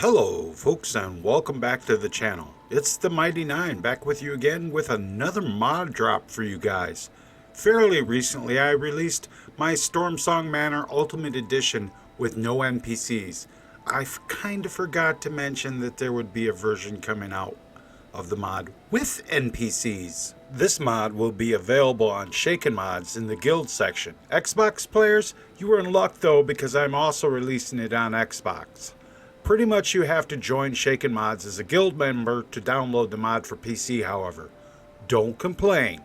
Hello folks and welcome back to the channel. It's the Mighty Nine back with you again with another mod drop for you guys. Fairly recently I released my Stormsong Manor Ultimate Edition with no NPCs. I kind of forgot to mention that there would be a version coming out of the mod with NPCs. This mod will be available on Shaken Mods in the guild section. Xbox players, you are in luck though because I'm also releasing it on Xbox. Pretty much you have to join Shaken Mods as a guild member to download the mod for PC, however. Don't complain.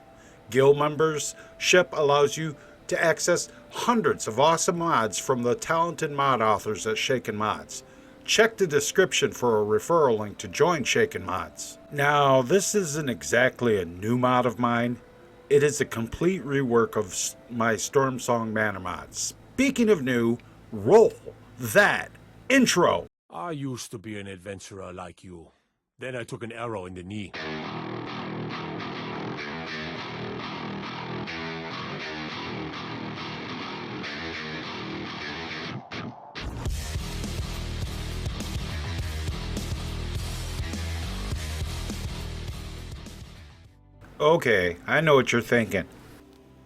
Guild membership allows you to access hundreds of awesome mods from the talented mod authors at Shaken Mods. Check the description for a referral link to join Shaken Mods. Now, this isn't exactly a new mod of mine. It is a complete rework of my Stormsong Manor mod. Speaking of new, roll that intro. I used to be an adventurer like you. Then I took an arrow in the knee. Okay, I know what you're thinking.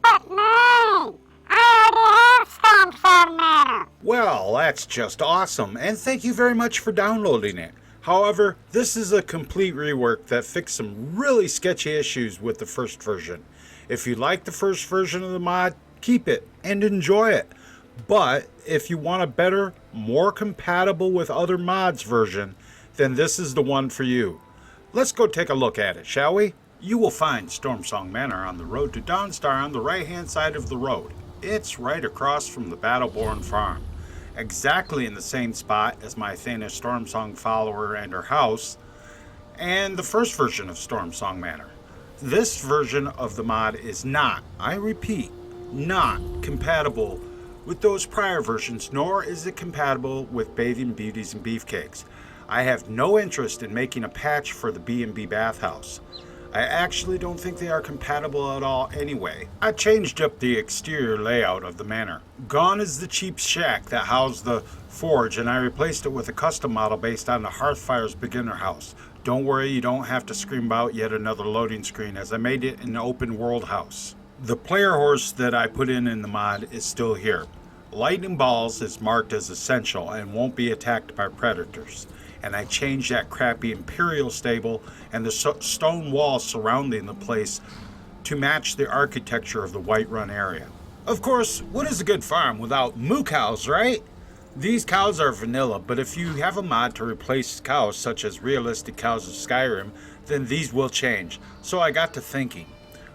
But no! I already have Stormsong Manor! Well, that's just awesome, and thank you very much for downloading it. However, this is a complete rework that fixed some really sketchy issues with the first version. If you like the first version of the mod, keep it and enjoy it. But if you want a better, more compatible with other mods version, then this is the one for you. Let's go take a look at it, shall we? You will find Stormsong Manor on the road to Dawnstar on the right-hand side of the road. It's right across from the Battleborn farm, exactly in the same spot as my Athena Stormsong follower and her house, and the first version of Stormsong Manor. This version of the mod is not, I repeat, not compatible with those prior versions, nor is it compatible with Bathing Beauties and Beefcakes. I have no interest in making a patch for the B&B bathhouse. I actually don't think they are compatible at all anyway. I changed up the exterior layout of the manor. Gone is the cheap shack that housed the forge, and I replaced it with a custom model based on the Hearthfire's beginner house. Don't worry, you don't have to scream about yet another loading screen, as I made it an open world house. The player horse that I put in the mod is still here. Lightning Balls is marked as essential and won't be attacked by predators. And I changed that crappy Imperial stable and the stone walls surrounding the place to match the architecture of the Whiterun area. Of course, what is a good farm without moo cows, right? These cows are vanilla, but if you have a mod to replace cows such as realistic cows of Skyrim, then these will change. So I got to thinking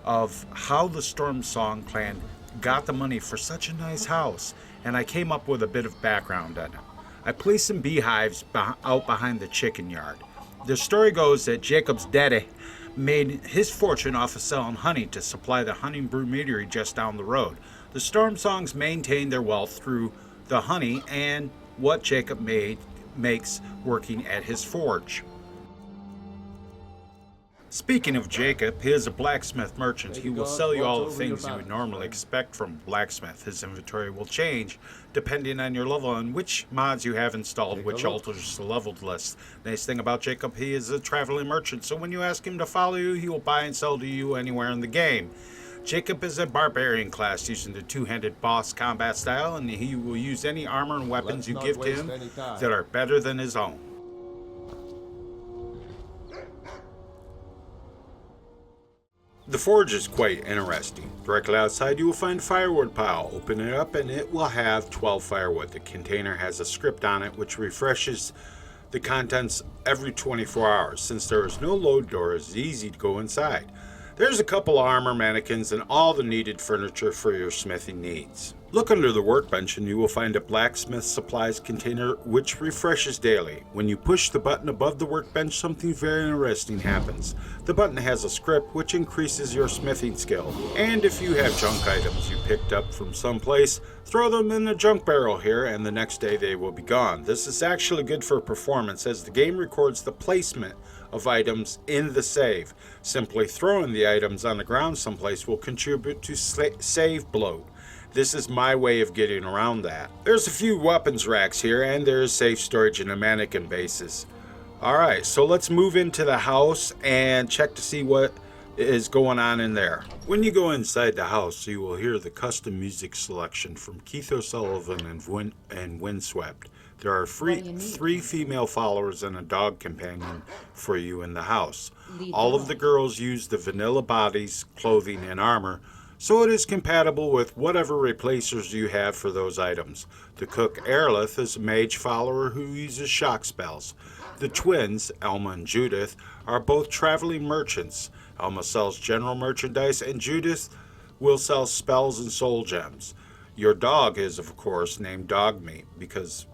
of how the Stormsong clan got the money for such a nice house, and I came up with a bit of background on it. I placed some beehives out behind the chicken yard. The story goes that Jacob's daddy made his fortune off of selling honey to supply the hunting brew meadery just down the road. The Stormsongs maintain their wealth through the honey and what Jacob makes working at his forge. Speaking of Jacob, he is a blacksmith merchant. He will sell you all the things you would normally expect from a blacksmith. His inventory will change depending on your level and which mods you have installed, which alters the leveled list. Nice thing about Jacob, he is a traveling merchant, so when you ask him to follow you, he will buy and sell to you anywhere in the game. Jacob is a barbarian class using the two-handed boss combat style, and he will use any armor and weapons you give to him that are better than his own. The forge is quite interesting. Directly outside you will find a firewood pile. Open it up and it will have 12 firewood. The container has a script on it which refreshes the contents every 24 hours. Since there is no load door, it's easy to go inside. There's a couple armor mannequins and all the needed furniture for your smithing needs. Look under the workbench and you will find a blacksmith supplies container which refreshes daily. When you push the button above the workbench, something very interesting happens. The button has a script which increases your smithing skill. And if you have junk items you picked up from someplace, throw them in the junk barrel here and the next day they will be gone. This is actually good for performance as the game records the placement of items in the save. Simply throwing the items on the ground someplace will contribute to save bloat. This is my way of getting around that. There's a few weapons racks here, and there's safe storage and a mannequin bases. Alright, so let's move into the house and check to see what is going on in there. When you go inside the house, you will hear the custom music selection from Keith O'Sullivan and Windswept. There are three female followers and a dog companion for you in the house. All of the girls use the vanilla bodies, clothing, and armor, so it is compatible with whatever replacers you have for those items. The cook Aerlith is a mage follower who uses shock spells. The twins, Elma and Judith, are both traveling merchants. Elma sells general merchandise and Judith will sell spells and soul gems. Your dog is, of course, named Dogmeat, because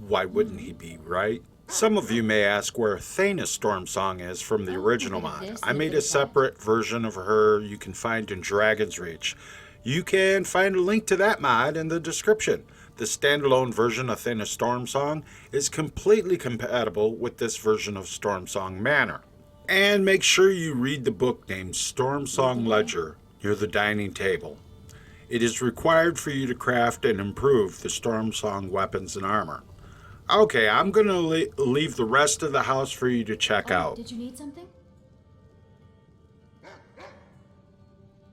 why wouldn't he be, right? Some of you may ask where Thana's Stormsong is from the original mod. I made a separate version of her you can find in Dragon's Reach. You can find a link to that mod in the description. The standalone version of Thana's Stormsong is completely compatible with this version of Stormsong Manor. And make sure you read the book named Stormsong Ledger near the dining table. It is required for you to craft and improve the Stormsong weapons and armor. Okay, I'm going to leave the rest of the house for you to check out. Did you need something?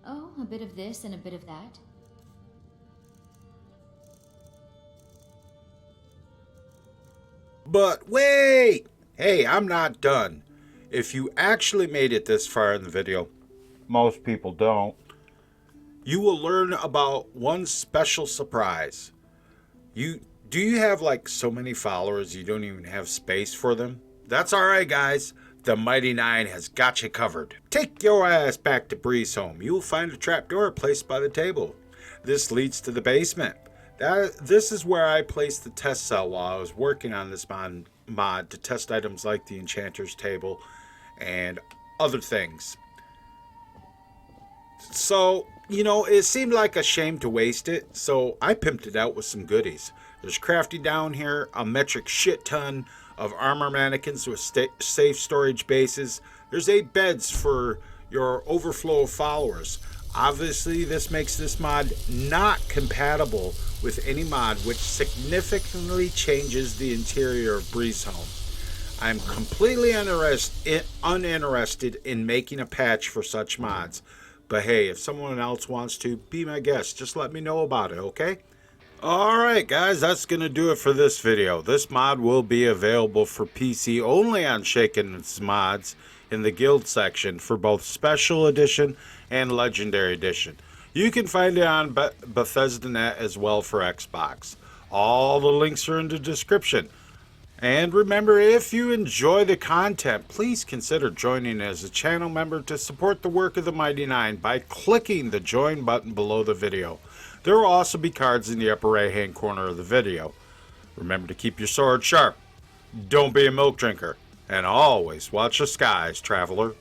Oh, a bit of this and a bit of that. But wait! Hey, I'm not done. If you actually made it this far in the video, most people don't, you will learn about one special surprise. Do you have like so many followers you don't even have space for them? That's alright, guys. The Mighty Nine has got you covered. Take your ass back to Breezehome. You will find a trapdoor placed by the table. This leads to the basement. This is where I placed the test cell while I was working on this mod to test items like the Enchanter's Table and other things. So, it seemed like a shame to waste it, so I pimped it out with some goodies. There's crafty down here, a metric shit ton of armor mannequins with safe storage bases. There's 8 beds for your overflow of followers. Obviously, this makes this mod not compatible with any mod, which significantly changes the interior of Breezehome. I'm completely uninterested in making a patch for such mods. But hey, if someone else wants to, be my guest. Just let me know about it, okay? Alright guys, that's going to do it for this video. This mod will be available for PC only on Shaken's Mods in the guild section for both Special Edition and Legendary Edition. You can find it on Bethesda.net as well for Xbox. All the links are in the description. And remember, if you enjoy the content, please consider joining as a channel member to support the work of the Mighty Nine by clicking the join button below the video. There will also be cards in the upper right hand corner of the video. Remember to keep your sword sharp, don't be a milk drinker, and always watch the skies, traveler.